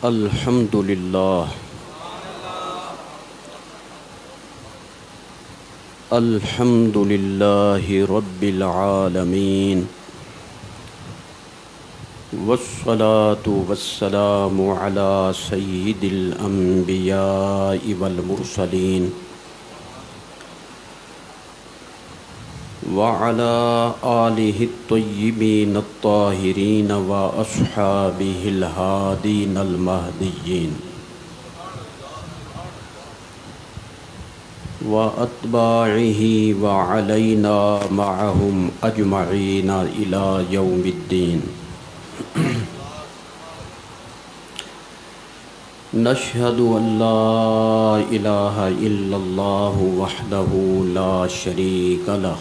الحمد للہ الحمد للہ رب العالمین والصلاة والسلام علی سید الانبیاء والمرسلین وعلى آلہ الطیبین الطاہرین واصحابہ الہادین المہدیین واتباعہ وعلینا معہم اجمعین الی یوم الدین نشہد ان لا الہ الا اللہ وحدہ لا شریک لہ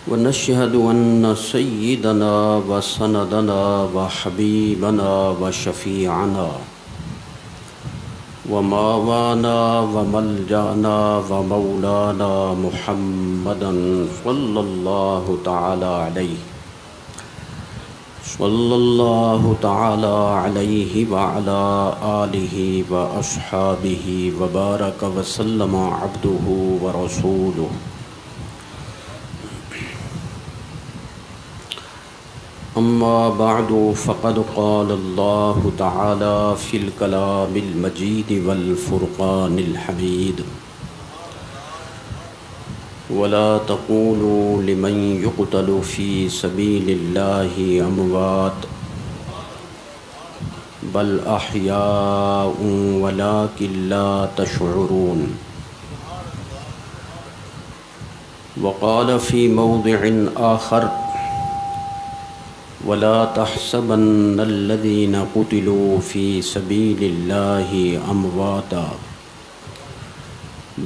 ونشهد أن سيدنا وسندنا وحبيبنا وشفيعنا وماوانا وملجأنا ومولانا محمدا صلى الله تعالى عليه وعلى آله وأصحابه وبارك وسلم عبده ورسوله. اما بعد فقد قال الله تعالى في الكلام المجيد والفرقان الحميد ولا تقولوا لمن يقتل في سبيل الله أموات بل أحياء ولكن لا تشعرون. وقال في موضع آخر ولا تحسبن الذين قتلوا في سبيل الله أمواتا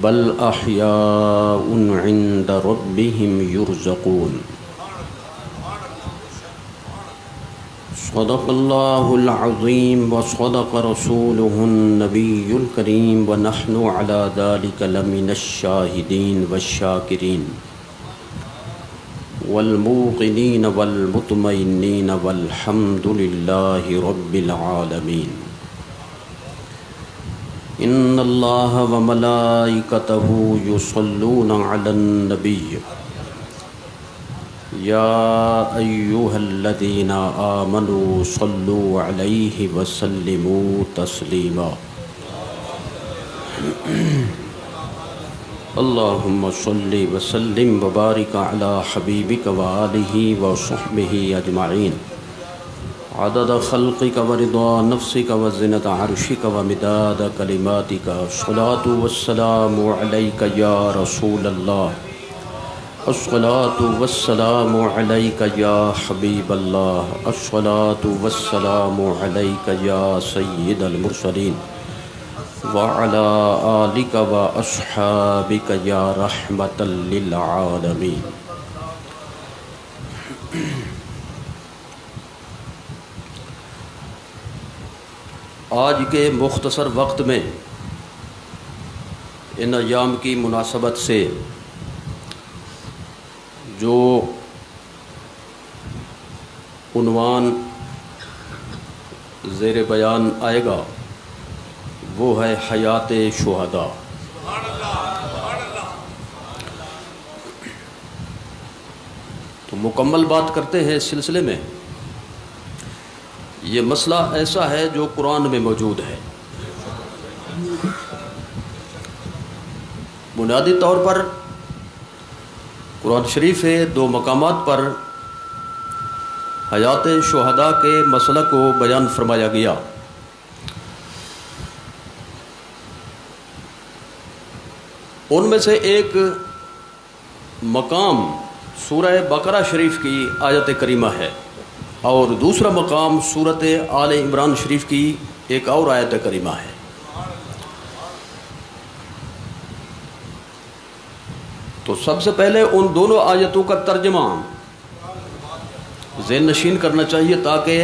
بل أحياء عند ربهم يرزقون. صدق الله العظيم وصدق رسوله النبي الكريم ونحن على ذلك لمن الشاهدين والشاكرين والموقنين والمطمئنين والحمد لله رب العالمين. إن الله وملائكته يصلون على النبي يا أيها الذين آمنوا صلوا عليه وسلموا تسليما. اللهم صل وسلم وبارك على حبيبك وآله وصحبه أجمعين عدد خلقك ورضا نفسك وزنة عرشك ومداد كلماتك. الصلاة والسلام عليك يا رسول الله الصلاة والسلام عليك يا حبيب الله الصلاة والسلام عليك يا سيد المرسلين وعلى آلك وأصحابك يا رحمة للعالمين. آج کے مختصر وقت میں ان ایام کی مناسبت سے جو عنوان زیر بیان آئے گا وہ ہے حیات شہداء. تو مکمل بات کرتے ہیں اس سلسلے میں. یہ مسئلہ ایسا ہے جو قرآن میں موجود ہے. بنیادی طور پر قرآن شریف ہے دو مقامات پر حیات شہداء کے مسئلہ کو بیان فرمایا گیا. ان میں سے ایک مقام سورہ بقرہ شریف کی آیت کریمہ ہے اور دوسرا مقام سورۃ آل عمران شریف کی ایک اور آیت کریمہ ہے. تو سب سے پہلے ان دونوں آیتوں کا ترجمہ ذہن نشین کرنا چاہیے تاکہ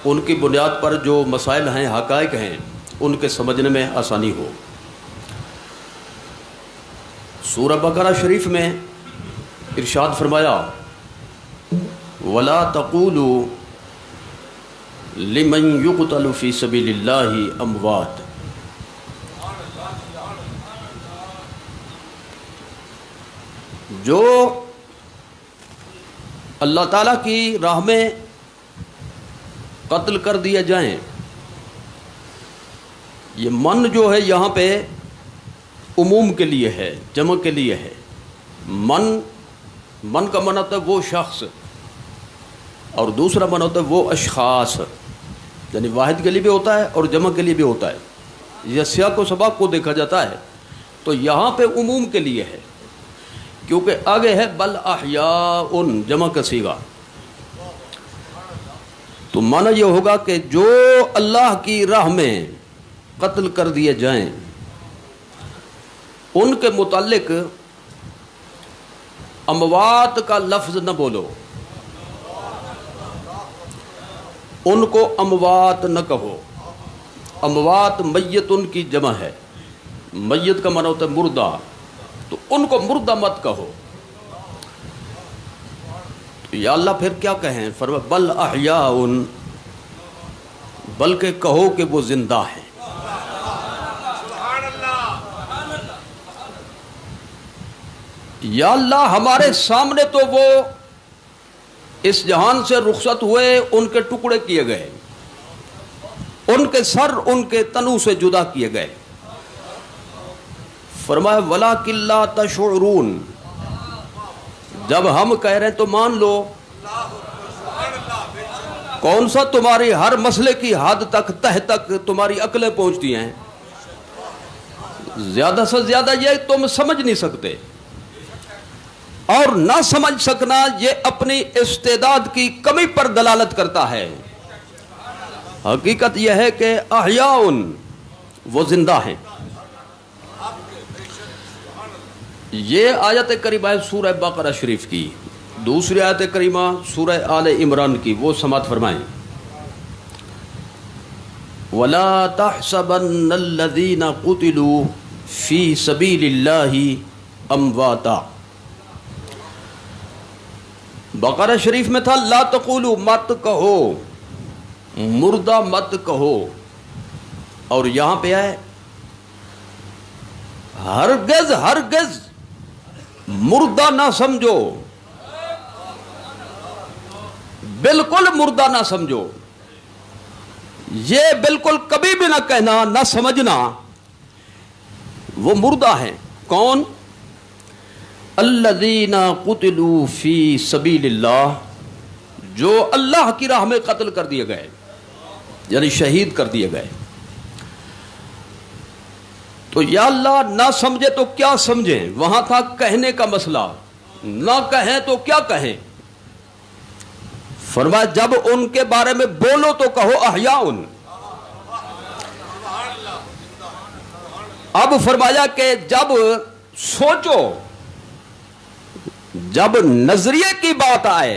ان کی بنیاد پر جو مسائل ہیں حقائق ہیں ان کے سمجھنے میں آسانی ہو. سورہ بقرہ شریف میں ارشاد فرمایا وَلَا تَقُولُوا لمن يقتل في سبيل الله اموات. جو اللہ تعالیٰ کی راہ میں قتل کر دیے جائیں، یہ من جو ہے یہاں پہ عموم کے لیے ہے، جمع کے لیے ہے. من کا معنی ہوتا ہے وہ شخص، اور دوسرا معنی ہوتا ہے وہ اشخاص، یعنی واحد کے لیے بھی ہوتا ہے اور جمع کے لیے بھی ہوتا ہے. یہ سیاق و سباق کو دیکھا جاتا ہے تو یہاں پہ عموم کے لیے ہے، کیونکہ آگے ہے بل احیاء جمع کا صیغہ. تو معنی یہ ہوگا کہ جو اللہ کی راہ میں قتل کر دیے جائیں ان کے متعلق اموات کا لفظ نہ بولو، ان کو اموات نہ کہو. اموات میت ان کی جمع ہے، میت کا معنی ہوتا ہے مردہ، تو ان کو مردہ مت کہو. تو یا اللہ پھر کیا کہیں؟ فرمایا بل احیاء، بلکہ کہو کہ وہ زندہ ہیں. یا اللہ ہمارے سامنے تو وہ اس جہان سے رخصت ہوئے، ان کے ٹکڑے کیے گئے، ان کے سر ان کے تنو سے جدا کیے گئے. فرمایا وَلَٰكِن لَّا تَشْعُرُونَ، جب ہم کہہ رہے ہیں تو مان لو. کون سا تمہاری ہر مسئلے کی حد تک، تہ تک تمہاری عقلیں پہنچتی ہیں؟ زیادہ سے زیادہ یہ تم سمجھ نہیں سکتے، اور نہ سمجھ سکنا یہ اپنی استعداد کی کمی پر دلالت کرتا ہے. حقیقت یہ ہے کہ احیاء وہ زندہ ہیں. یہ آیت کریمہ ہے سورہ بقرہ شریف کی. دوسری آیت کریمہ سورہ آل عمران کی، وہ سماعت فرمائیں. وَلَا تَحْسَبَنَّ الَّذِينَ قُتِلُوا فِي سَبِيلِ اللَّهِ أَمْوَاتًا. بقرہ شریف میں تھا لا تقولوا، مت کہو، مردہ مت کہو، اور یہاں پہ ہے ہرگز ہرگز مردہ نہ سمجھو، بالکل مردہ نہ سمجھو. یہ بالکل کبھی بھی نہ کہنا، نہ سمجھنا وہ مردہ ہیں. کون؟ الذین قتلوا فی سبیل اللہ، جو اللہ کی راہ میں قتل کر دیے گئے، یعنی شہید کر دیے گئے. تو یا اللہ نہ سمجھے تو کیا سمجھیں؟ وہاں تھا کہنے کا مسئلہ، نہ کہیں تو کیا کہیں؟ فرمایا جب ان کے بارے میں بولو تو کہو احیاء. اب فرمایا کہ جب سوچو، جب نظریے کی بات آئے،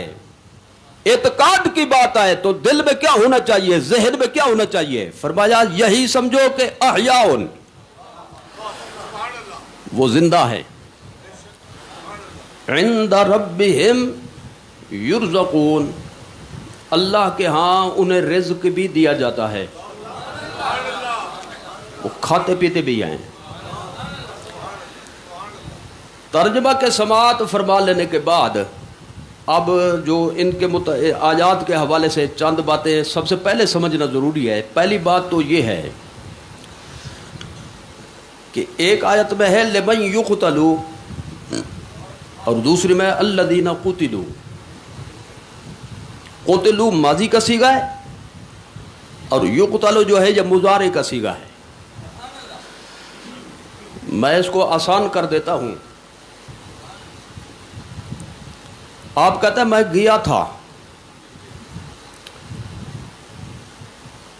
اعتقاد کی بات آئے، تو دل میں کیا ہونا چاہیے، ذہن میں کیا ہونا چاہیے؟ فرمایا یہی سمجھو کہ احیاء وہ زندہ ہے. عند ربہم یرزقون، اللہ کے ہاں انہیں رزق بھی دیا جاتا ہے، وہ کھاتے پیتے بھی ہیں. ترجمہ کے سماعت فرما لینے کے بعد اب جو ان کے آیات کے حوالے سے چند باتیں سب سے پہلے سمجھنا ضروری ہے. پہلی بات تو یہ ہے کہ ایک آیت میں ہے لمن یقتلوا، اور دوسری میں الذین قتلوا. قتلوا ماضی کا صیغہ ہے اور یقتلوا جو ہے یہ مضارع کا صیغہ ہے. میں اس کو آسان کر دیتا ہوں. آپ کہتے ہیں میں گیا تھا،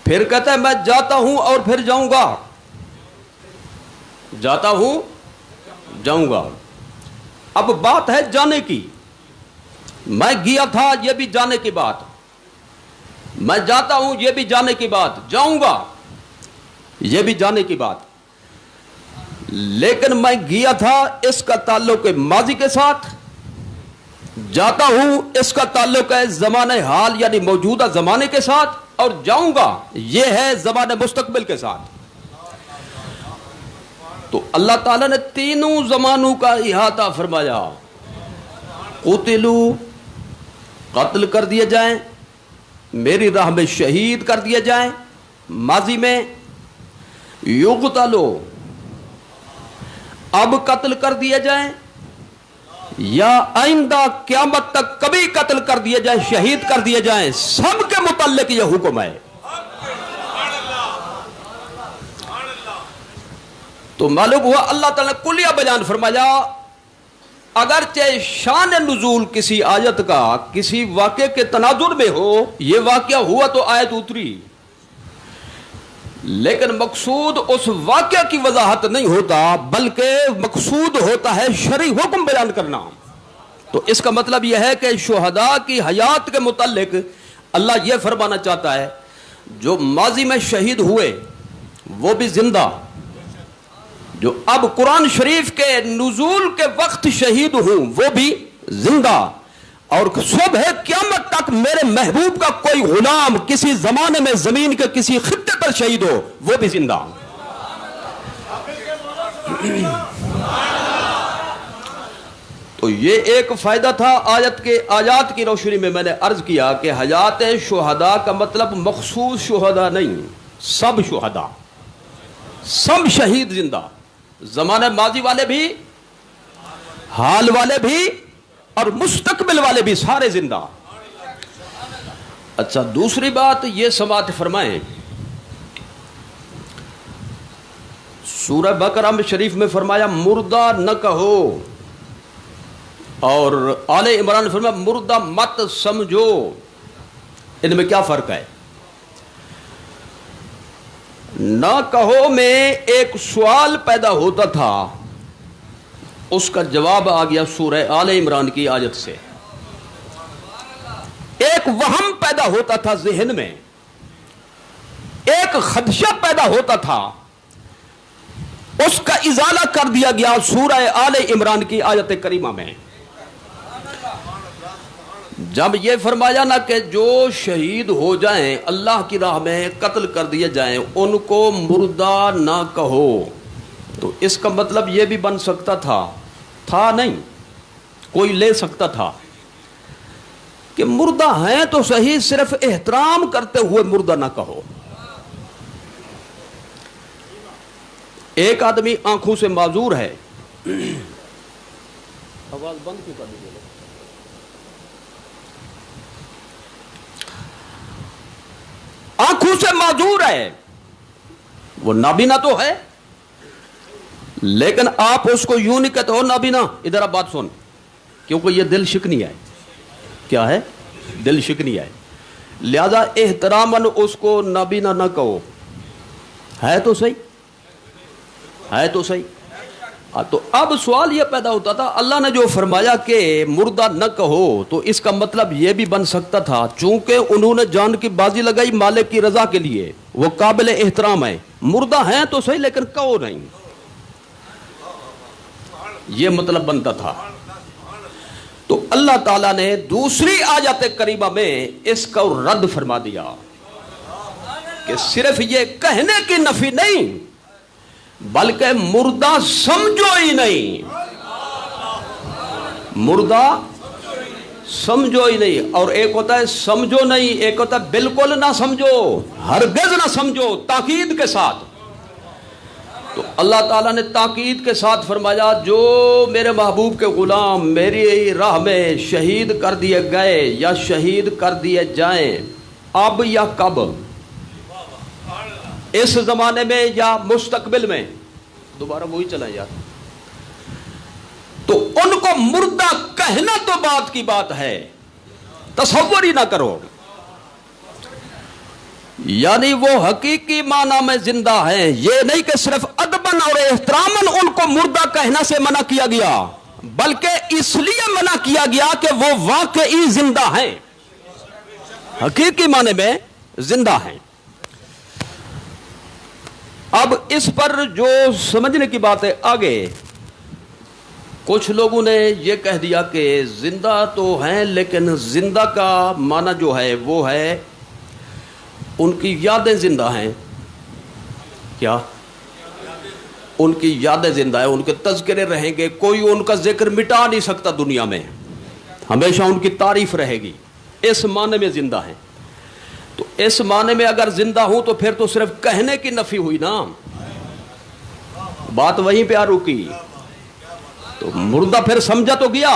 پھر کہتے ہیں میں جاتا ہوں اور پھر جاؤں گا، جاتا ہوں جاؤں گا. اب بات ہے جانے کی. میں گیا تھا یہ بھی جانے کی بات، میں جاتا ہوں یہ بھی جانے کی بات، جاؤں گا یہ بھی جانے کی بات. لیکن میں گیا تھا اس کا تعلق ہے ماضی کے ساتھ، جاتا ہوں اس کا تعلق ہے زمانہ حال یعنی موجودہ زمانے کے ساتھ. اور جاؤں گا، یہ ہے زمان مستقبل کے ساتھ. تو اللہ تعالیٰ نے تینوں زمانوں کا احاطہ فرمایا. قتلوا، قتل کر دیے جائیں، میری راہ میں شہید کر دیے جائیں ماضی میں. یقتلوا، اب قتل کر دیے جائیں، یا آئندہ قیامت تک کبھی قتل کر دیے جائیں، شہید کر دیے جائیں، سب کے متعلق یہ حکم ہے. تو معلوم ہوا اللہ تعالیٰ نے کلیہ بیان فرمایا. اگرچہ شان نزول کسی آیت کا کسی واقعے کے تناظر میں ہو، یہ واقعہ ہوا تو آیت اتری، لیکن مقصود اس واقعہ کی وضاحت نہیں ہوتا، بلکہ مقصود ہوتا ہے شرعی حکم بیان کرنا. تو اس کا مطلب یہ ہے کہ شہداء کی حیات کے متعلق اللہ یہ فرمانا چاہتا ہے جو ماضی میں شہید ہوئے وہ بھی زندہ، جو اب قرآن شریف کے نزول کے وقت شہید ہوں وہ بھی زندہ، اور صبح قیامت تک میرے محبوب کا کوئی غلام کسی زمانے میں زمین کے کسی خطے پر شہید ہو وہ بھی زندہ. تو یہ ایک فائدہ تھا آیات کی روشنی میں نے عرض کیا کہ حیات شہداء کا مطلب مخصوص شہداء نہیں، سب شہداء، سب شہید زندہ، زمانہ ماضی والے بھی، حال والے بھی، اور مستقبل والے بھی، سارے زندہ. اچھا، دوسری بات یہ سماعت فرمائیں، سورہ بقرہ میں شریف میں فرمایا مردہ نہ کہو، اور آل عمران میں فرمایا مردہ مت سمجھو. ان میں کیا فرق ہے؟ نہ کہو میں ایک سوال پیدا ہوتا تھا، اس کا جواب آ گیا سورہ آل عمران کی آیت سے. ایک وہم پیدا ہوتا تھا ذہن میں، ایک خدشہ پیدا ہوتا تھا، اس کا ازالہ کر دیا گیا سورہ آل عمران کی آیت کریمہ میں. جب یہ فرمایا نا کہ جو شہید ہو جائیں اللہ کی راہ میں قتل کر دیے جائیں ان کو مردہ نہ کہو، تو اس کا مطلب یہ بھی بن سکتا تھا نہیں، کوئی لے سکتا تھا کہ مردہ ہیں تو صحیح، صرف احترام کرتے ہوئے مردہ نہ کہو. ایک آدمی آنکھوں سے معذور ہے، آواز بند کیوں کر دیجیے، آنکھوں سے معذور ہے، وہ نابینا تو ہے، لیکن آپ اس کو یوں نہیں کہتے ہو نابینا، ادھر آپ بات سن، کیونکہ یہ دل شکنی ہے. کیا ہے؟ دل شکنی ہے، لہذا احتراماً اس کو نابینا نہ کہو. ہے تو صحیح، ہے تو صحیح. تو اب سوال یہ پیدا ہوتا تھا، اللہ نے جو فرمایا کہ مردہ نہ کہو، تو اس کا مطلب یہ بھی بن سکتا تھا چونکہ انہوں نے جان کی بازی لگائی مالک کی رضا کے لیے، وہ قابل احترام ہے، مردہ ہیں تو صحیح لیکن کہو نہیں، یہ مطلب بنتا تھا. تو اللہ تعالیٰ نے دوسری آیت کریمہ میں اس کو رد فرما دیا کہ صرف یہ کہنے کی نفی نہیں بلکہ مردہ سمجھو ہی نہیں، مردہ سمجھو ہی نہیں. اور ایک ہوتا ہے سمجھو نہیں، ایک ہوتا ہے بالکل نہ سمجھو، ہرگز نہ سمجھو، تاکید کے ساتھ. تو اللہ تعالیٰ نے تاکید کے ساتھ فرمایا جو میرے محبوب کے غلام میری راہ میں شہید کر دیے گئے یا شہید کر دیے جائیں اب یا کب، اس زمانے میں یا مستقبل میں، دوبارہ وہی چلیں یار، تو ان کو مردہ کہنا تو بات کی بات ہے، تصور ہی نہ کرو. یعنی وہ حقیقی معنی میں زندہ ہیں، یہ نہیں کہ صرف ادباً اور احتراماً ان کو مردہ کہنا سے منع کیا گیا، بلکہ اس لیے منع کیا گیا کہ وہ واقعی زندہ ہیں، حقیقی معنی میں زندہ ہیں. اب اس پر جو سمجھنے کی بات ہے آگے، کچھ لوگوں نے یہ کہہ دیا کہ زندہ تو ہیں لیکن زندہ کا معنی جو ہے وہ ہے ان کی یادیں زندہ ہیں. کیا؟ ان کی یادیں زندہ ہیں, ان کے تذکرے رہیں گے, کوئی ان کا ذکر مٹا نہیں سکتا دنیا میں, ہمیشہ ان کی تعریف رہے گی. اس معنی میں زندہ ہیں. تو اس معنی میں اگر زندہ ہوں تو پھر تو صرف کہنے کی نفی ہوئی نا, بات وہیں پہ آ رکی. تو مردہ پھر سمجھا تو گیا,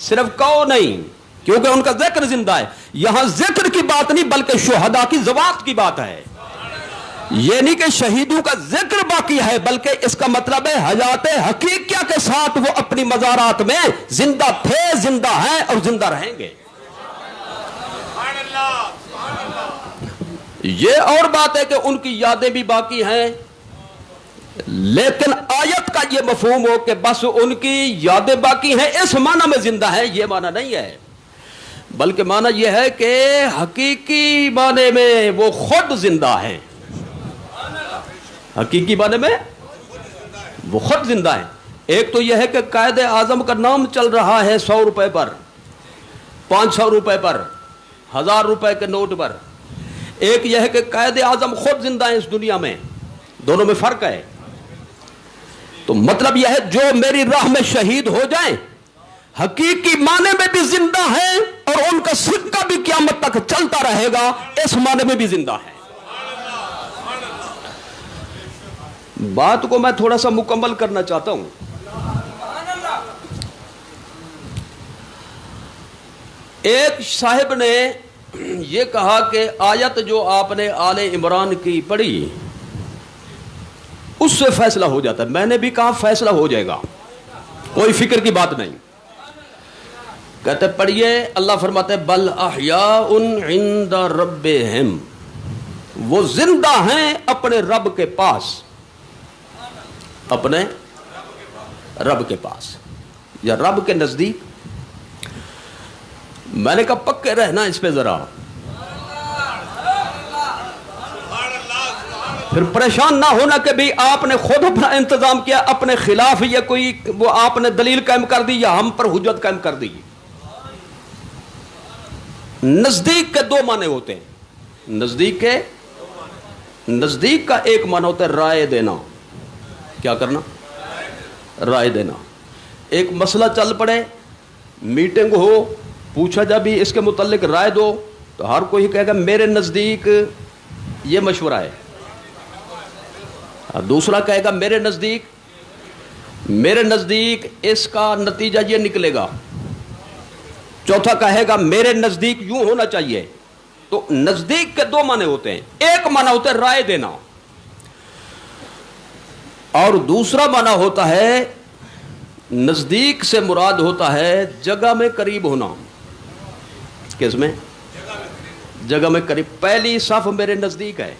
صرف کہو نہیں, کیونکہ ان کا ذکر زندہ ہے. یہاں ذکر کی بات نہیں بلکہ شہداء کی ذوات کی بات ہے. یہ نہیں کہ شہیدوں کا ذکر باقی ہے, بلکہ اس کا مطلب ہے حیات حقیقیہ کے ساتھ وہ اپنی مزارات میں زندہ تھے, زندہ ہیں اور زندہ رہیں گے. یہ اور بات ہے کہ ان کی یادیں بھی باقی ہیں, لیکن آیت کا یہ مفہوم ہو کہ بس ان کی یادیں باقی ہیں اس معنی میں زندہ ہے, یہ معنی نہیں ہے. بلکہ معنی یہ ہے کہ حقیقی معنی میں وہ خود زندہ ہیں. حقیقی معنی میں وہ خود زندہ ہیں. ایک تو یہ ہے کہ قائد اعظم کا نام چل رہا ہے 100 روپے پر, 500 روپے پر, 1000 روپے کے نوٹ پر. ایک یہ ہے کہ قائد اعظم خود زندہ ہیں اس دنیا میں, دونوں میں فرق ہے. تو مطلب یہ ہے جو میری راہ میں شہید ہو جائیں حقیقی معنی میں بھی زندہ ہیں اور ان کا سکہ بھی قیامت تک چلتا رہے گا, اس معنی میں بھی زندہ ہیں. بات کو میں تھوڑا سا مکمل کرنا چاہتا ہوں. ایک صاحب نے یہ کہا کہ آیت جو آپ نے آل عمران کی پڑھی اس سے فیصلہ ہو جاتا ہے. میں نے بھی کہا فیصلہ ہو جائے گا, کوئی فکر کی بات نہیں. کہتے پڑھیے, اللہ فرماتے ہیں بل احیاء عند ربہم, وہ زندہ ہیں اپنے رب کے پاس, اپنے رب کے پاس یا رب کے نزدیک. میں نے کہا پکے رہنا اس پہ ذرا, پھر پریشان نہ ہونا کہ بھی آپ نے خود اپنا انتظام کیا, اپنے خلاف یہ کوئی وہ آپ نے دلیل قائم کر دی یا ہم پر حجت قائم کر دی. نزدیک کے دو معنی ہوتے ہیں. نزدیک کا ایک معنی ہوتا ہے رائے دینا. کیا کرنا؟ رائے دینا. ایک مسئلہ چل پڑے, میٹنگ ہو, پوچھا جا بھی اس کے متعلق رائے دو, تو ہر کوئی کہے گا میرے نزدیک یہ مشورہ ہے, دوسرا کہے گا میرے نزدیک اس کا نتیجہ یہ نکلے گا, چوتھا کہے گا میرے نزدیک یوں ہونا چاہیے. تو نزدیک کے دو معنی ہوتے ہیں. ایک معنی ہوتا ہے رائے دینا اور دوسرا معنی ہوتا ہے, نزدیک سے مراد ہوتا ہے جگہ میں قریب ہونا. کس میں؟ جگہ میں قریب. پہلی صف میرے نزدیک ہے,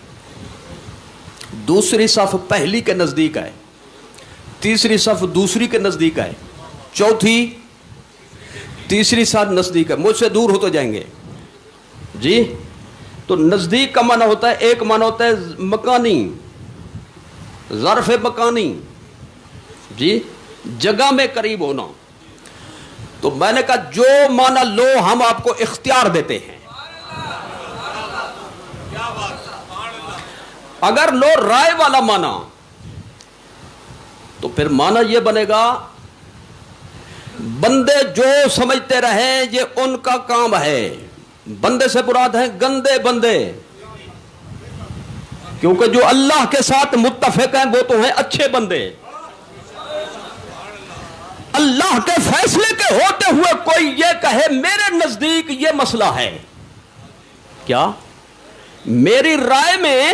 دوسری صف پہلی کے نزدیک ہے, تیسری صف دوسری کے نزدیک ہے, چوتھی تیسری صف نزدیک ہے. مجھ سے دور ہوتے جائیں گے جی. تو نزدیک کا معنی ہوتا ہے, ایک معنی ہوتا ہے مکانی, ظرف مکانی جی, جگہ میں قریب ہونا. تو میں نے کہا جو معنی لو ہم آپ کو اختیار دیتے ہیں. اگر لو رائے والا معنی تو پھر معنی یہ بنے گا بندے جو سمجھتے رہیں یہ ان کا کام ہے. بندے سے مراد ہیں گندے بندے, کیونکہ جو اللہ کے ساتھ متفق ہیں وہ تو ہیں اچھے بندے. اللہ کے فیصلے کے ہوتے ہوئے کوئی یہ کہے میرے نزدیک یہ مسئلہ ہے, کیا میری رائے میں,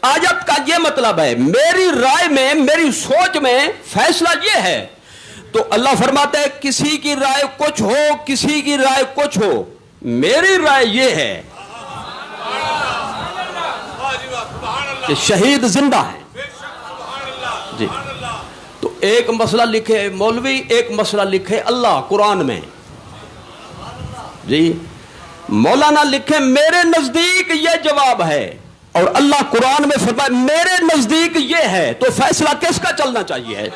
آیت کا یہ مطلب ہے میری رائے میں, میری سوچ میں فیصلہ یہ ہے. تو اللہ فرماتے ہیں کسی کی رائے کچھ ہو, کسی کی رائے کچھ ہو, میری رائے یہ ہے کہ شہید زندہ ہیں جی. تو ایک مسئلہ لکھے مولوی, ایک مسئلہ لکھے اللہ قرآن میں جی. مولانا لکھے میرے نزدیک یہ جواب ہے, اور اللہ قرآن میں فرمائے میرے نزدیک یہ ہے. تو فیصلہ کس کا چلنا چاہیے؟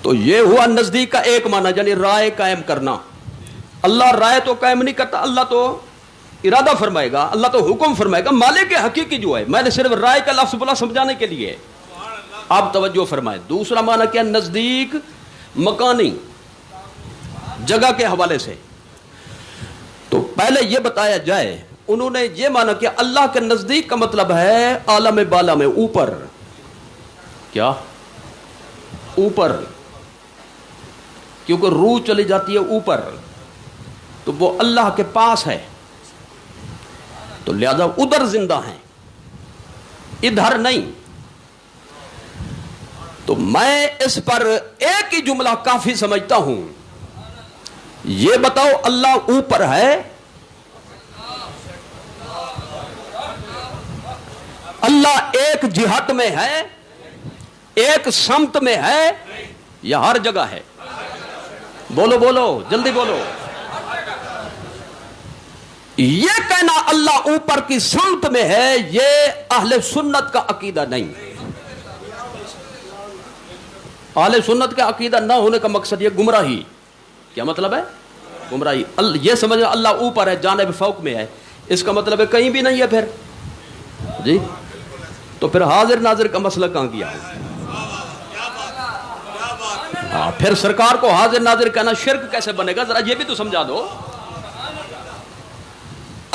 تو یہ ہوا نزدیک کا ایک معنی, یعنی رائے قائم کرنا. اللہ رائے تو قائم نہیں کرتا, اللہ تو ارادہ فرمائے گا, اللہ تو حکم فرمائے گا. مالک حقیقی جو ہے, میں نے صرف رائے کا لفظ بولا سمجھانے کے لیے. آپ توجہ فرمائیں. دوسرا معنی کیا؟ نزدیک مکانی, جگہ کے حوالے سے. تو پہلے یہ بتایا جائے, انہوں نے یہ مانا کہ اللہ کے نزدیک کا مطلب ہے عالم بالا میں, اوپر. کیا؟ اوپر, کیونکہ روح چلی جاتی ہے اوپر, تو وہ اللہ کے پاس ہے, تو لہذا ادھر زندہ ہیں, ادھر نہیں. تو میں اس پر ایک ہی جملہ کافی سمجھتا ہوں. یہ بتاؤ اللہ اوپر ہے؟ اللہ ایک جہت میں ہے, ایک سمت میں ہے, یا ہر جگہ ہے؟ بولو بولو, جلدی بولو. یہ کہنا اللہ اوپر کی سمت میں ہے, یہ اہل سنت کا عقیدہ نہیں. اہل سنت کا عقیدہ نہ ہونے کا مقصد یہ گمراہی. کیا مطلب ہے؟ گمراہی. یہ سمجھنا اللہ اوپر ہے, جانب فوق میں ہے, اس کا مطلب ہے کہیں بھی نہیں ہے. پھر جی تو پھر حاضر ناظر کا مسئلہ کہاں کیا؟ ہاں, پھر سرکار کو حاضر ناظر کہنا شرک کیسے بنے گا؟ ذرا یہ بھی تو سمجھا دو.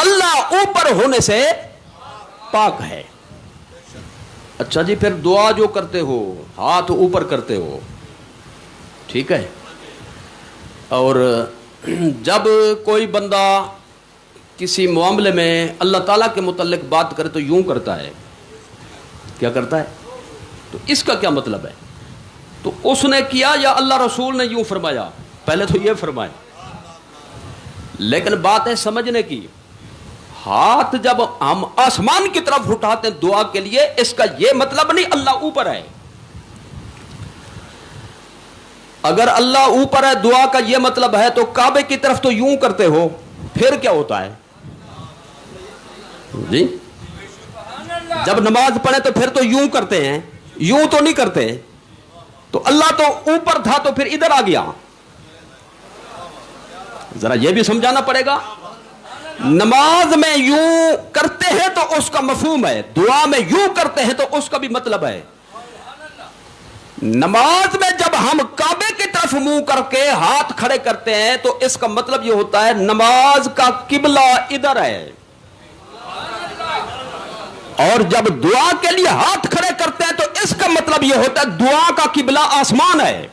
اللہ اوپر ہونے سے پاک ہے. اچھا جی, پھر دعا جو کرتے ہو ہاتھ اوپر کرتے ہو, ٹھیک ہے, اور جب کوئی بندہ کسی معاملے میں اللہ تعالیٰ کے متعلق بات کرے تو یوں کرتا ہے. کیا کرتا ہے؟ تو اس کا کیا مطلب ہے؟ تو اس نے کیا یا اللہ رسول نے یوں فرمایا؟ پہلے تو یہ فرمائے. لیکن بات ہے سمجھنے کی. ہاتھ جب ہم آسمان کی طرف اٹھاتے ہیں دعا کے لیے, اس کا یہ مطلب نہیں اللہ اوپر ہے. اگر اللہ اوپر ہے دعا کا یہ مطلب ہے تو کعبے کی طرف تو یوں کرتے ہو, پھر کیا ہوتا ہے جی؟ جب نماز پڑھے تو پھر تو یوں کرتے ہیں, یوں تو نہیں کرتے. تو اللہ تو اوپر تھا تو پھر ادھر آ گیا. ذرا یہ بھی سمجھانا پڑے گا. نماز میں یوں کرتے ہیں تو اس کا مفہوم ہے, دعا میں یوں کرتے ہیں تو اس کا بھی مطلب ہے. نماز میں جب ہم کعبے کی طرف منہ کر کے ہاتھ کھڑے کرتے ہیں تو اس کا مطلب یہ ہوتا ہے نماز کا قبلہ ادھر ہے. اور جب دعا کے لیے ہاتھ کھڑے کرتے ہیں تو اس کا مطلب یہ ہوتا ہے دعا کا قبلہ آسمان ہے.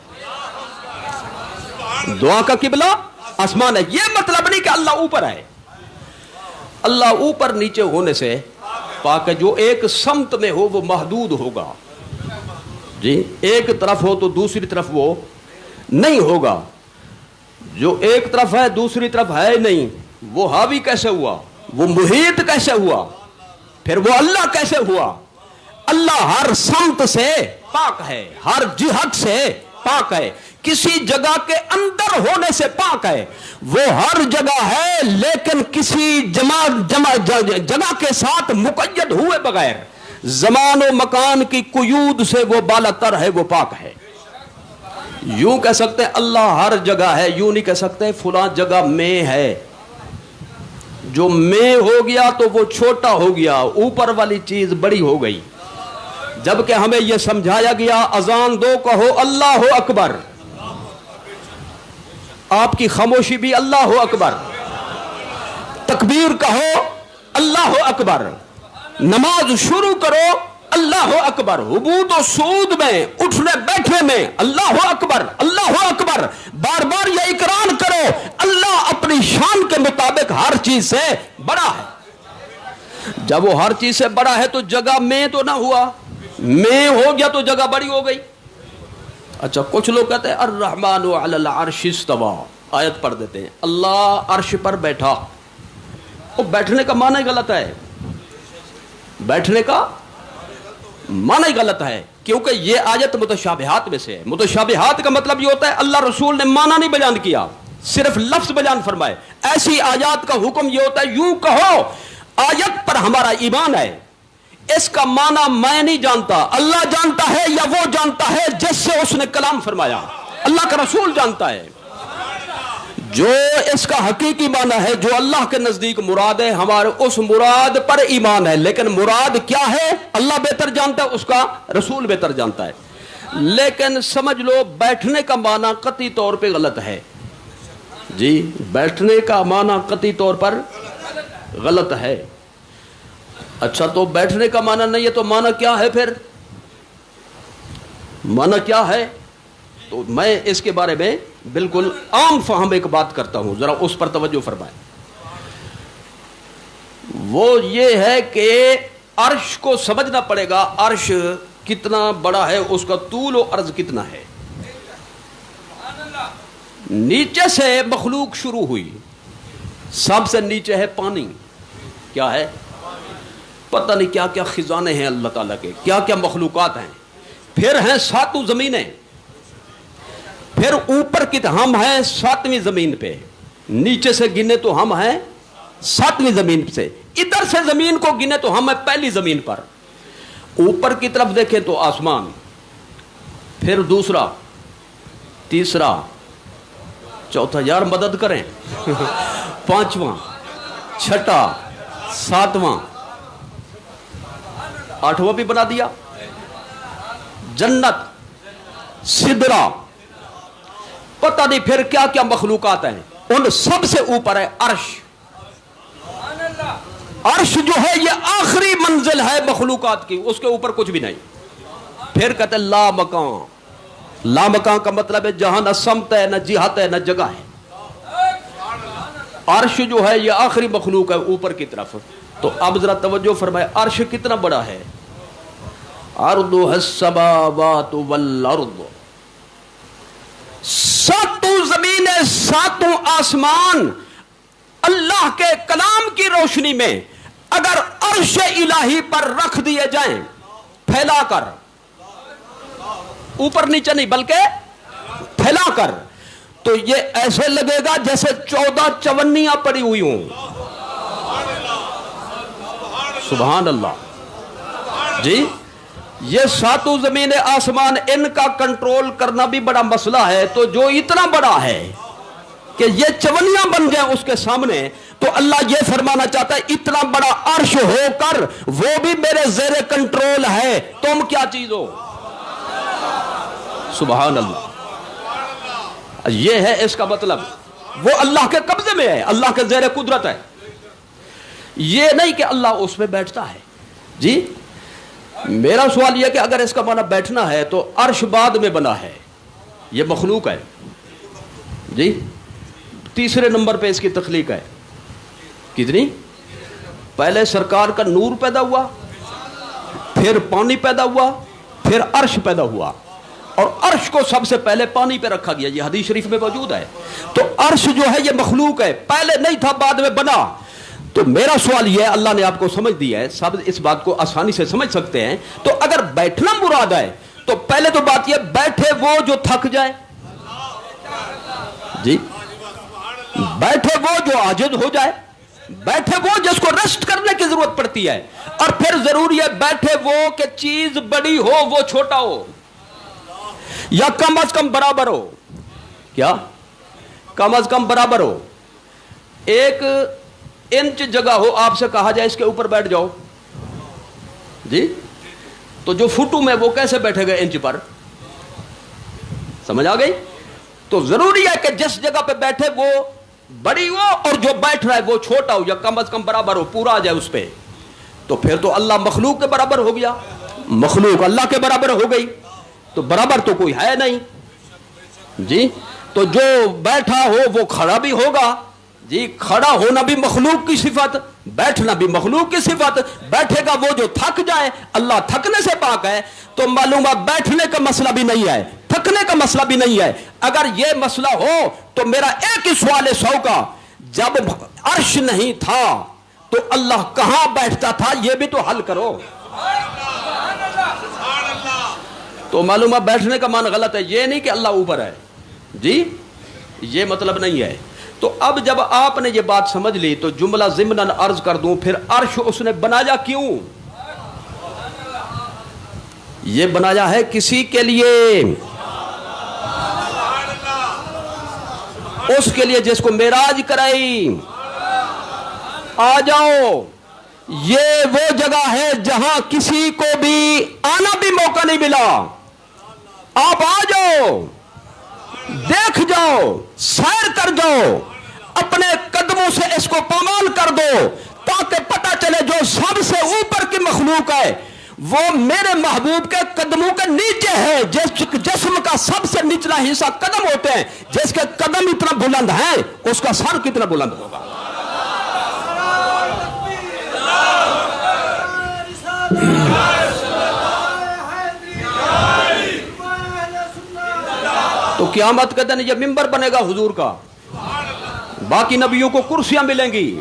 دعا کا قبلہ آسمان ہے. یہ مطلب نہیں کہ اللہ اوپر ہے. اللہ اوپر نیچے ہونے سے پاک ہے. جو ایک سمت میں ہو وہ محدود ہوگا جی, ایک طرف ہو تو دوسری طرف وہ نہیں ہوگا. جو ایک طرف ہے دوسری طرف ہے نہیں, وہ حاوی کیسے ہوا؟ وہ محیط کیسے ہوا؟ پھر وہ اللہ کیسے ہوا؟ اللہ ہر سمت سے پاک ہے, ہر جہت سے پاک ہے, کسی جگہ کے اندر ہونے سے پاک ہے. وہ ہر جگہ ہے لیکن کسی جگہ کے ساتھ مقید ہوئے بغیر, زمان و مکان کی قیود سے وہ بالا تر ہے, وہ پاک ہے. یوں کہہ سکتے ہیں اللہ ہر جگہ ہے, یوں نہیں کہہ سکتے فلاں جگہ میں ہے. جو میں ہو گیا تو وہ چھوٹا ہو گیا, اوپر والی چیز بڑی ہو گئی. جبکہ ہمیں یہ سمجھایا گیا اذان دو کہو اللہ اکبر, آپ کی خاموشی بھی اللہ اکبر, تکبیر کہو اللہ اکبر, نماز شروع کرو اللہ اکبر, حبوط و سعود میں اٹھنے بیٹھنے میں اللہ اکبر اللہ اکبر, بار بار یہ اقرار کرو اللہ اپنی شان کے مطابق ہر چیز سے بڑا ہے. جب وہ ہر چیز سے بڑا ہے تو جگہ میں تو نہ ہوا, میں ہو گیا تو جگہ بڑی ہو گئی. اچھا, کچھ لوگ کہتے ہیں الرحمن علی العرش استوى, آیت پڑھ دیتے ہیں اللہ عرش پر بیٹھا. وہ بیٹھنے کا معنی غلط ہے, بیٹھنے کا معنی غلط ہے, کیونکہ یہ آیت متشابہات میں سے ہے. متشابہات کا مطلب یہ ہوتا ہے اللہ رسول نے معنی نہیں بیان کیا, صرف لفظ بیان فرمائے. ایسی آیات کا حکم یہ ہوتا ہے یوں کہو آیت پر ہمارا ایمان ہے, اس کا معنی میں نہیں جانتا, اللہ جانتا ہے یا وہ جانتا ہے جس سے اس نے کلام فرمایا, اللہ کا رسول جانتا ہے. جو اس کا حقیقی معنی ہے، جو اللہ کے نزدیک مراد ہے، ہمارے اس مراد پر ایمان ہے، لیکن مراد کیا ہے اللہ بہتر جانتا ہے، اس کا رسول بہتر جانتا ہے۔ لیکن سمجھ لو بیٹھنے کا معنی قطعی طور پہ غلط ہے جی، بیٹھنے کا معنی قطعی طور پر غلط ہے۔ اچھا تو بیٹھنے کا معنی نہیں ہے تو معنی کیا ہے پھر؟ معنی کیا ہے؟ تو میں اس کے بارے میں بالکل عام فہم ایک بات کرتا ہوں، ذرا اس پر توجہ فرمائیں۔ وہ یہ ہے کہ عرش کو سمجھنا پڑے گا، عرش کتنا بڑا ہے، اس کا طول و عرض کتنا ہے۔ نیچے سے مخلوق شروع ہوئی، سب سے نیچے ہے پانی، کیا ہے؟ پتہ نہیں کیا کیا خزانے ہیں اللہ تعالیٰ کے، کیا کیا مخلوقات ہیں۔ پھر ہیں ساتوں زمینیں، پھر اوپر کی ہم ہیں ساتویں زمین پہ، نیچے سے گنے تو ہم ہیں ساتویں زمین سے، ادھر سے زمین کو گنے تو ہم ہیں پہلی زمین پر، اوپر کی طرف دیکھیں تو آسمان، پھر دوسرا، تیسرا، چوتھا، یار مدد کریں، پانچواں، چھٹا، ساتواں، آٹھواں بھی بنا دیا، جنت، سدرا، پتہ نہیں پھر کیا کیا مخلوقات ہیں۔ ان سب سے اوپر ہے عرش۔ عرش جو ہے یہ آخری منزل ہے مخلوقات کی، اس کے اوپر کچھ بھی نہیں۔ پھر کہتے ہیں لا مکان۔ لا مکان کا مطلب ہے جہاں نہ سمت ہے، نہ جہت ہے، نہ جگہ ہے۔ عرش جو ہے یہ آخری مخلوق ہے اوپر کی طرف۔ تو اب ذرا توجہ فرمائے، عرش کتنا بڑا ہے؟ عرضها السماوات والارض، ساتوں زمینیں، ساتوں آسمان اللہ کے کلام کی روشنی میں اگر عرش الہی پر رکھ دیے جائیں پھیلا کر، اوپر نیچے نہیں بلکہ پھیلا کر، تو یہ ایسے لگے گا جیسے 14 چونیاں پڑی ہوئی ہوں۔ سبحان اللہ جی، یہ ساتوں زمین آسمان، ان کا کنٹرول کرنا بھی بڑا مسئلہ ہے۔ تو جو اتنا بڑا ہے کہ یہ چونیاں بن جائیں اس کے سامنے، تو اللہ یہ فرمانا چاہتا ہے اتنا بڑا عرش ہو کر وہ بھی میرے زیر کنٹرول ہے، تم کیا چیز ہو؟ سبحان اللہ، یہ ہے اس کا مطلب، وہ اللہ کے قبضے میں ہے، اللہ کے زیر قدرت ہے۔ یہ نہیں کہ اللہ اس میں بیٹھتا ہے جی۔ میرا سوال یہ کہ اگر اس کا معنی بیٹھنا ہے تو عرش بعد میں بنا ہے، یہ مخلوق ہے جی، تیسرے نمبر پہ اس کی تخلیق ہے۔ کتنی؟ پہلے سرکار کا نور پیدا ہوا، پھر پانی پیدا ہوا، پھر عرش پیدا ہوا، اور عرش کو سب سے پہلے پانی پہ رکھا گیا، یہ حدیث شریف میں موجود ہے۔ تو عرش جو ہے یہ مخلوق ہے، پہلے نہیں تھا بعد میں بنا۔ تو میرا سوال یہ ہے، اللہ نے آپ کو سمجھ دیا ہے، سب اس بات کو آسانی سے سمجھ سکتے ہیں، تو اگر بیٹھنا مراد ہے تو پہلے تو بات یہ بیٹھے وہ جو تھک جائے جی، بیٹھے وہ جو عاجز ہو جائے، بیٹھے وہ جس کو ریسٹ کرنے کی ضرورت پڑتی ہے، اور پھر ضروری ہے بیٹھے وہ کہ چیز بڑی ہو وہ چھوٹا ہو، یا کم از کم برابر ہو۔ کیا؟ کم از کم برابر ہو۔ ایک انچ جگہ ہو، آپ سے کہا جائے اس کے اوپر بیٹھ جاؤ جی، تو جو فٹو میں وہ کیسے بیٹھے گا انچ پر؟ سمجھ آ گئی؟ تو ضروری ہے کہ جس جگہ پہ بیٹھے وہ بڑی ہو، اور جو بیٹھ رہا ہے وہ چھوٹا ہو، یا کم از کم برابر ہو، پورا آ جائے اس پہ۔ تو پھر تو اللہ مخلوق کے برابر ہو گیا، مخلوق اللہ کے برابر ہو گئی، تو برابر تو کوئی ہے نہیں جی۔ تو جو بیٹھا ہو وہ کھڑا بھی ہوگا جی، کھڑا ہونا بھی مخلوق کی صفت، بیٹھنا بھی مخلوق کی صفت۔ بیٹھے گا وہ جو تھک جائے، اللہ تھکنے سے پاک ہے، تو معلوم ہے بیٹھنے کا مسئلہ بھی نہیں ہے، تھکنے کا مسئلہ بھی نہیں ہے۔ اگر یہ مسئلہ ہو تو میرا ایک ہی سوال ہے 100 کا، جب عرش نہیں تھا تو اللہ کہاں بیٹھتا تھا؟ یہ بھی تو حل کرو۔ تو معلوم ہے بیٹھنے کا معنی غلط ہے، یہ نہیں کہ اللہ اوپر ہے جی، یہ مطلب نہیں ہے۔ تو اب جب آپ نے یہ بات سمجھ لی تو جملہ ضمناً عرض کر دوں، پھر عرش اس نے بنایا کیوں؟ یہ بنایا ہے کسی کے لیے، اس کے لیے جس کو معراج کرائی. آ جاؤ, یہ وہ جگہ ہے جہاں کسی کو بھی آنا بھی موقع نہیں ملا. آپ آ جاؤ, دیکھ جاؤ, سیر کر جاؤ, اپنے قدموں سے اس کو پامال کر دو تاکہ پتہ چلے جو سب سے اوپر کی مخلوق ہے وہ میرے محبوب کے قدموں کے نیچے ہے. جس جسم کا سب سے نچلا حصہ قدم ہوتے ہیں, جس کے قدم اتنا بلند ہیں اس کا سر کتنا بلند ہوگا. تو قیامت کے دن یہ ممبر بنے گا حضور کا, باقی نبیوں کو کرسیاں ملیں گی,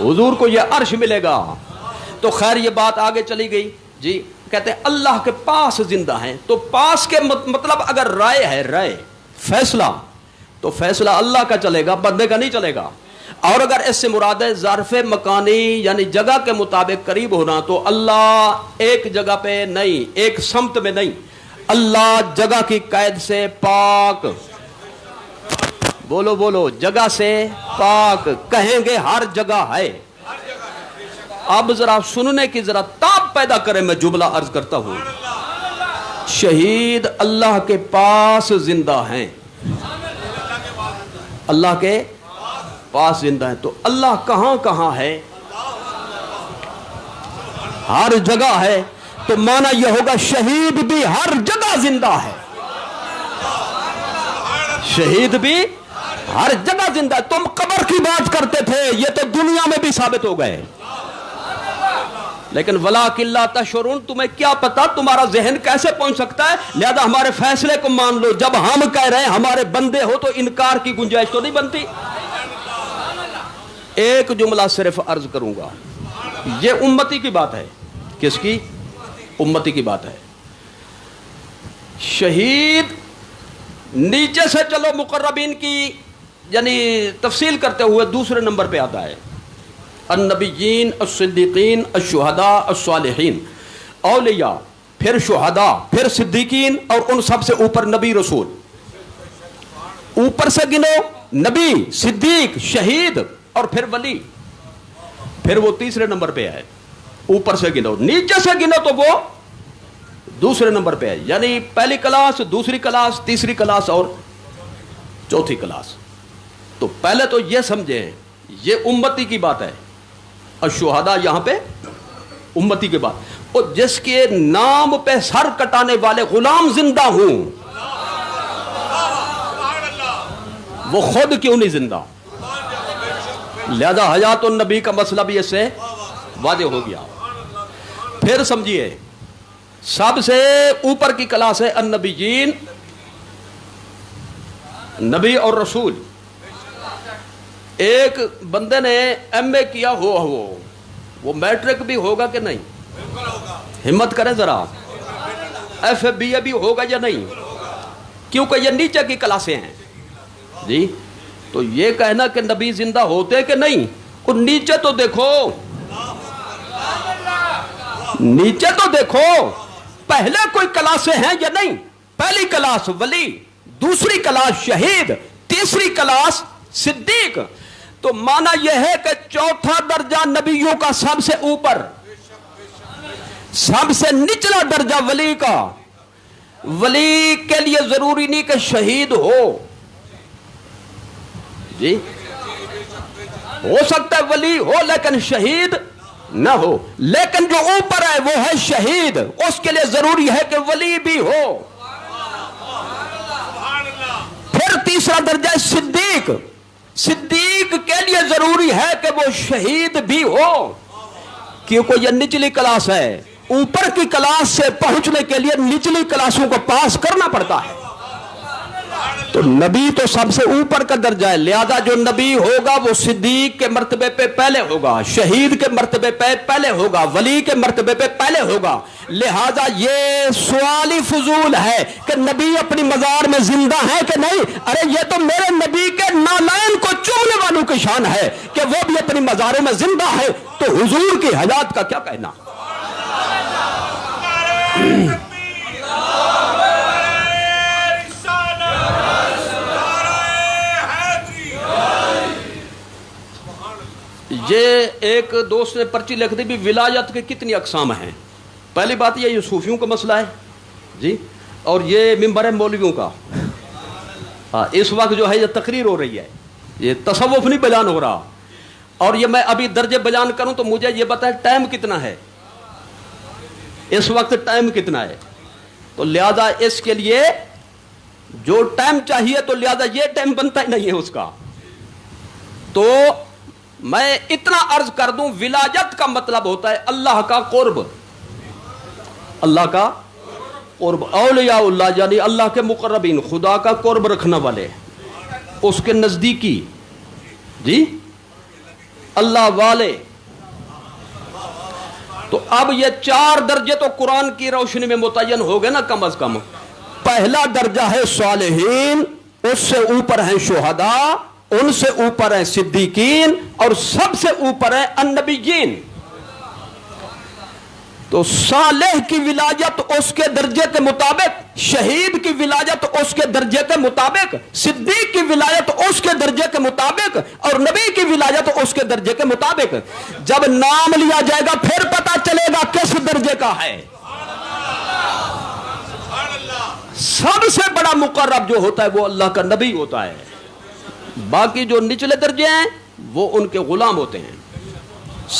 حضور کو یہ عرش ملے گا. تو خیر یہ بات آگے چلی گئی جی. کہتے ہیں اللہ کے پاس زندہ ہیں, تو پاس کے مطلب اگر رائے ہے, رائے فیصلہ, تو فیصلہ اللہ کا چلے گا, بندے کا نہیں چلے گا. اور اگر اس سے مراد ہے ظرف مکانی یعنی جگہ کے مطابق قریب ہونا, تو اللہ ایک جگہ پہ نہیں, ایک سمت میں نہیں, اللہ جگہ کی قید سے پاک. بولو بولو, جگہ سے پاک. کہیں گے ہر جگہ ہے. اب ذرا سننے کی ذرا تاب پیدا کرے, میں جملہ عرض کرتا ہوں. شہید اللہ کے پاس زندہ ہیں, اللہ کے پاس زندہ ہیں. تو اللہ کہاں کہاں ہے؟ ہر جگہ ہے. تو معنی یہ ہوگا شہید بھی ہر جگہ زندہ ہے, شہید بھی ہر جگہ زندہ ہے. تم قبر کی بات کرتے تھے, یہ تو دنیا میں بھی ثابت ہو گئے. لیکن وَلَٰكِن لَا تَشْعُرُونَ, تمہیں کیا پتا, تمہارا ذہن کیسے پہنچ سکتا ہے. لہذا ہمارے فیصلے کو مان لو. جب ہم کہہ رہے ہیں ہمارے بندے ہو تو انکار کی گنجائش تو نہیں بنتی. ایک جملہ صرف عرض کروں گا, یہ امتی کی بات ہے. کس کی؟ امتی کی بات ہے. شہید نیچے سے چلو مقربین کی یعنی تفصیل کرتے ہوئے دوسرے نمبر پہ آتا ہے. النبیین, الصدیقین, الشہداء, الصالحین, اولیاء, پھر شہداء, پھر صدیقین, اور ان سب سے اوپر نبی رسول. اوپر سے گنو نبی, صدیق, شہید, اور پھر ولی, پھر وہ تیسرے نمبر پہ ہے. اوپر سے گنو, نیچے سے گنو تو وہ دوسرے نمبر پہ ہے. یعنی پہلی کلاس, دوسری کلاس, تیسری کلاس اور چوتھی کلاس. تو پہلے تو یہ سمجھیں یہ امتی کی بات ہے. الشہداء یہاں پہ امتی کی بات. اور جس کے نام پہ سر کٹانے والے غلام زندہ ہوں, وہ خود کیوں نہیں زندہ؟ لہذا حیات النبی کا مسئلہ بھی اس سے واضح ہو گیا. پھر سمجھیے سب سے اوپر کی کلاس ہے النبیین, نبی اور رسول. ایک بندے نے ایم اے کیا ہوا وہ میٹرک بھی ہوگا کہ نہیں؟ ہمت کریں ذرا. ایف اے بی اے بھی ہوگا یا نہیں؟ کیونکہ یہ نیچے کی کلاسیں ہیں جی. تو یہ کہنا کہ نبی زندہ ہوتے کہ نہیں, اور نیچے تو دیکھو, نیچے تو دیکھو, پہلے کوئی کلاسیں ہیں یا نہیں؟ پہلی کلاس ولی, دوسری کلاس شہید, تیسری کلاس صدیق. تو معنی یہ ہے کہ چوتھا درجہ نبیوں کا سب سے اوپر, سب سے نچلا درجہ ولی کا. ولی کے لیے ضروری نہیں کہ شہید ہو جی, ہو سکتا ہے ولی ہو لیکن شہید نہ ہو. لیکن جو اوپر ہے وہ ہے شہید, اس کے لیے ضروری ہے کہ ولی بھی ہو. پھر تیسرا درجہ ہے صدیق. صدیق کے لیے ضروری ہے کہ وہ شہید بھی ہو, کیونکہ یہ نچلی کلاس ہے. اوپر کی کلاس سے پہنچنے کے لیے نچلی کلاسوں کو پاس کرنا پڑتا ہے. تو نبی تو سب سے اوپر کا درجہ ہے. لہذا جو نبی ہوگا وہ صدیق کے مرتبے پہ پہلے ہوگا, شہید کے مرتبے پہ پہلے ہوگا, ولی کے مرتبے پہ پہلے ہوگا. لہذا یہ سوال ہی فضول ہے کہ نبی اپنی مزار میں زندہ ہے کہ نہیں. ارے یہ تو میرے نبی کے نالین کو چومنے والوں کی شان ہے کہ وہ بھی اپنی مزاروں میں زندہ ہے. تو حضور کی حیات کا کیا کہنا؟ یہ ایک دوست نے پرچی لکھ دی بھی ولایت کے کتنی اقسام ہیں. پہلی بات یہ صوفیوں کا مسئلہ ہے جی، اور یہ ممبر ہے مولویوں کا. اس وقت جو ہے یہ تقریر ہو رہی ہے، یہ تصوف نہیں بیان ہو رہا. اور یہ میں ابھی درجے بیان کروں تو مجھے یہ بتائے ٹائم کتنا ہے، اس وقت ٹائم کتنا ہے. تو لہذا اس کے لیے جو ٹائم چاہیے تو لہذا یہ ٹائم بنتا ہی نہیں ہے اس کا. تو میں اتنا عرض کر دوں، ولایت کا مطلب ہوتا ہے اللہ کا قرب، اللہ کا قرب. اولیاء اللہ یعنی اللہ کے مقربین، خدا کا قرب رکھنے والے، اس کے نزدیکی جی اللہ والے. تو اب یہ 4 درجے تو قرآن کی روشنی میں متعین ہو گئے نا کم از کم. پہلا درجہ ہے صالحین، اس سے اوپر ہیں شہداء، ان سے اوپر ہیں صدیقین، اور سب سے اوپر ہیں النبیین. تو صالح کی ولایت اس کے درجے کے مطابق، شہید کی ولایت اس کے درجے کے مطابق، صدیق کی ولایت اس کے درجے کے مطابق، اور نبی کی ولایت اس کے درجے کے مطابق. جب نام لیا جائے گا پھر پتا چلے گا کس درجے کا ہے. سب سے بڑا مقرب جو ہوتا ہے وہ اللہ کا نبی ہوتا ہے. باقی جو نچلے درجے ہیں وہ ان کے غلام ہوتے ہیں.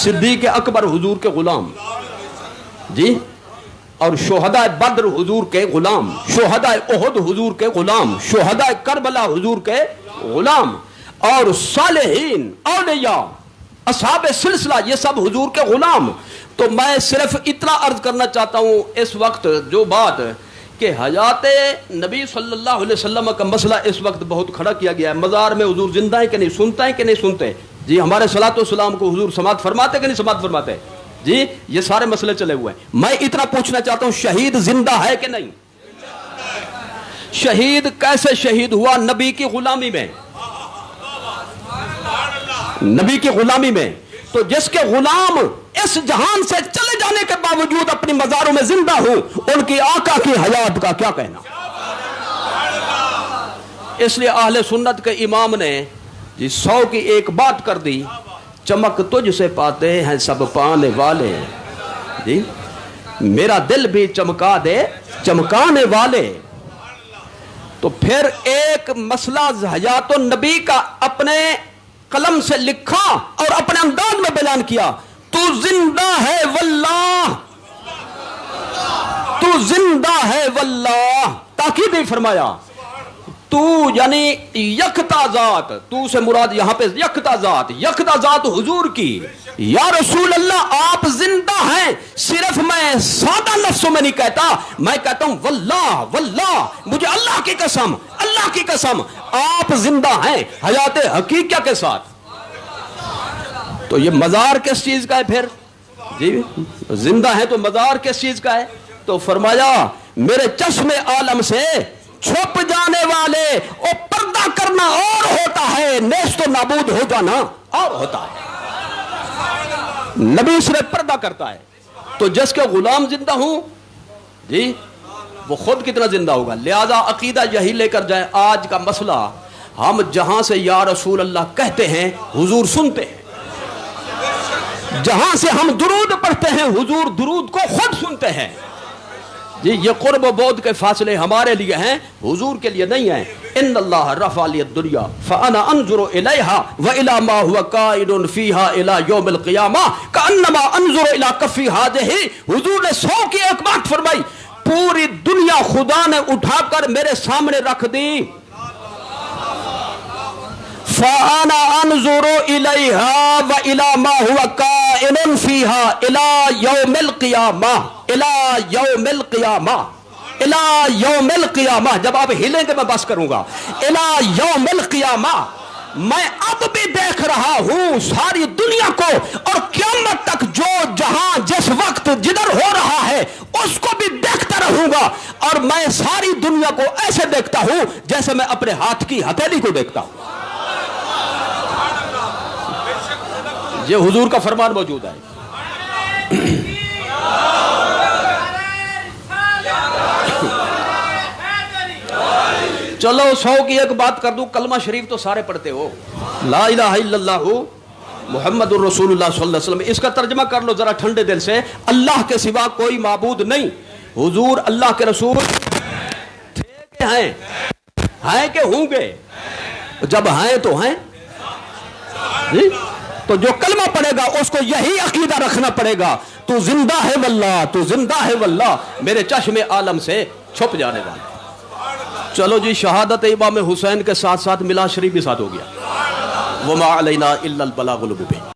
صدیق اکبر حضور کے غلام جی، اور شہداء بدر حضور کے غلام، شہداء احد حضور کے غلام، شہداء کربلا حضور کے غلام، اور صالحین، اولیاء، اصحاب سلسلہ، یہ سب حضور کے غلام. تو میں صرف اتنا عرض کرنا چاہتا ہوں اس وقت جو بات کہ حیات نبی صلی اللہ علیہ وسلم کا مسئلہ اس وقت بہت کھڑا کیا گیا ہے. مزار میں حضور زندہ ہے کہ نہیں، سنتا ہے کہ نہیں سنتے جی، ہمارے صلاۃ والسلام کو حضور سماعت فرماتے کہ نہیں سماعت فرماتے جی، یہ سارے مسئلے چلے ہوئے ہیں. میں اتنا پوچھنا چاہتا ہوں شہید زندہ ہے کہ نہیں؟ شہید کیسے شہید ہوا؟ نبی کی غلامی میں، نبی کی غلامی میں. تو جس کے غلام اس جہان سے چلے جانے کے باوجود اپنی مزاروں میں زندہ ہوں، ان کی آقا کی حیات کا کیا کہنا. اس لیے اہل سنت کے امام نے جی 100 کی ایک بات کر دی، چمک تجھ سے پاتے ہیں سب پانے والے جی، میرا دل بھی چمکا دے چمکانے والے. تو پھر ایک مسئلہ حیات النبی کا اپنے قلم سے لکھا اور اپنے انداز میں بیان کیا. تو زندہ ہے واللہ، تو زندہ ہے واللہ، تاکید ہی فرمایا. تو یعنی یکتا ذات، تو سے مراد یہاں پہ یکتا ذات، یکتا ذات حضور کی. یا رسول اللہ آپ زندہ ہیں، صرف میں سادہ لفظوں میں نہیں کہتا، میں کہتا ہوں واللہ واللہ، مجھے اللہ کی قسم، اللہ کی قسم آپ زندہ ہیں حیات حقیقیہ کے ساتھ. تو یہ مزار کس چیز کا ہے پھر جی؟ زندہ ہے تو مزار کس چیز کا ہے؟ تو فرمایا میرے چشم عالم سے چھپ جانے والے، اور پردہ کرنا اور ہوتا ہے، نیست و نابود ہو جانا اور ہوتا ہے. نبی صرف پردہ کرتا ہے. تو جس کے غلام زندہ ہوں جی، وہ خود کتنا زندہ ہوگا. لہذا عقیدہ یہی لے کر جائیں. آج کا مسئلہ، ہم جہاں سے یا رسول اللہ کہتے ہیں حضور سنتے ہیں، جہاں سے ہم درود پڑھتے ہیں حضور درود کو خود سنتے ہیں جی. یہ قرب و بعد کے فاصلے ہمارے لیے ہیں، حضور کے لیے نہیں ہیں. ان اللہ رفع لی الدنیا فانا انظر الیہا والی ما هو قائد فیہا الی یوم القیامہ کانما انظر الی کف ہذہ. حضور نے 100 کی ایک بات فرمائی، پوری دنیا خدا نے اٹھا کر میرے سامنے رکھ دی. فانا انظر الیہا والی ما هو قائد فیہا الی یوم القیامہ، الی یوم القیامہ، الی یوم القیامہ. جب آپ ہلیں گے میں بس کروں گا. الی یوم القیامہ، میں اب بھی دیکھ رہا ہوں ساری دنیا کو، اور قیامت تک جو جہاں جس وقت جدھر ہو رہا ہے اس کو بھی دیکھتا رہوں گا. اور میں ساری دنیا کو ایسے دیکھتا ہوں جیسے میں اپنے ہاتھ کی ہتھیلی کو دیکھتا ہوں. یہ حضور کا فرمان موجود ہے. چلو 100 کی ایک بات کر دوں، کلمہ شریف تو سارے پڑھتے ہو، لا الہ الا اللہ محمد الرسول اللہ صلی اللہ علیہ وسلم. اس کا ترجمہ کر لو ذرا ٹھنڈے دل سے. اللہ کے سوا کوئی معبود نہیں. حضور اللہ کے رسول تھے کہ ہیں کہ ہوں گے؟ جب ہیں تو ہیں. تو جو کلمہ پڑھے گا اس کو یہی عقیدہ رکھنا پڑے گا. تو زندہ ہے واللہ، تو زندہ ہے واللہ، میرے چشم عالم سے چھپ جانے والا. چلو جی، شہادت امام حسین کے ساتھ ساتھ میلاد شریف بھی ساتھ ہو گیا. وما علینا الا البلاغ المبین.